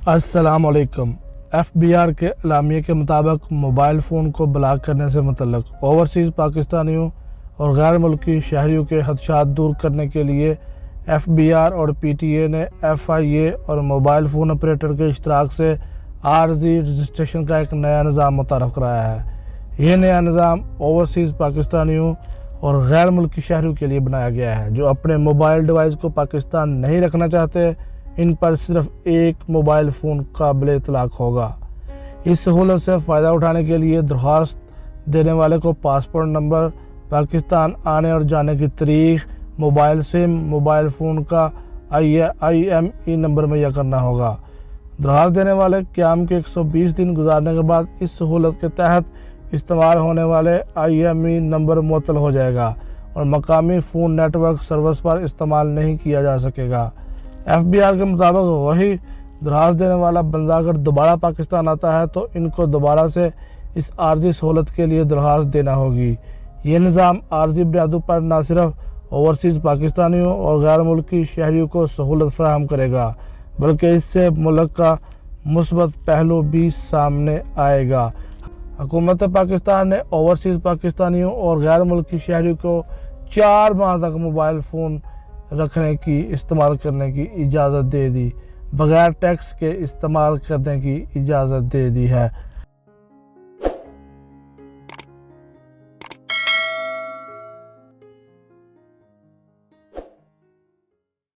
السلام علیکم۔ F B are کے اعلامیے کے مطابق موبائل فون کو بلاک کرنے سے متعلق اوورسیز پاکستانیوں اور غیر ملکی شہریوں کے خدشات دور کرنے کے لیے ایف بی آر اور پی ٹی اے نے ایف آئی اے اور موبائل فون آپریٹر کے اشتراک سے عارضی رجسٹریشن کا ایک نیا نظام متعارف کرایا ہے۔ یہ نیا نظام اوورسیز پاکستانیوں اور غیر ملکی شہریوں کے لیے بنایا گیا ہے جو اپنے موبائل ڈیوائس کو پاکستان نہیں رکھنا چاہتے۔ ان پر صرف ایک موبائل فون قابل اطلاق ہوگا۔ اس سہولت سے فائدہ اٹھانے کے لیے درخواست دینے والے کو پاسپورٹ نمبر، پاکستان آنے اور جانے کی تاریخ، موبائل سم، موبائل فون کا IMEI نمبر مہیا کرنا ہوگا۔ درخواست دینے والے قیام کے 120 دن گزارنے کے بعد اس سہولت کے تحت استعمال ہونے والے IMEI نمبر معطل ہو جائے گا اور مقامی فون نیٹ ورک سروس پر استعمال نہیں کیا جا سکے گا۔ ایف بی آر کے مطابق وہی درخواست دینے والا بندہ اگر دوبارہ پاکستان آتا ہے تو ان کو دوبارہ سے اس عارضی سہولت کے لیے درخواست دینا ہوگی۔ یہ نظام عارضی بنیادوں پر نہ صرف اوورسیز پاکستانیوں اور غیر ملکی شہریوں کو سہولت فراہم کرے گا بلکہ اس سے ملک کا مثبت پہلو بھی سامنے آئے گا۔ حکومت پاکستان نے اوورسیز پاکستانیوں اور غیر ملکی شہریوں کو 4 ماہ تک موبائل فون رکھنے کی استعمال کرنے کی اجازت دے دی، بغیر ٹیکس کے استعمال کرنے کی اجازت دے دی ہے۔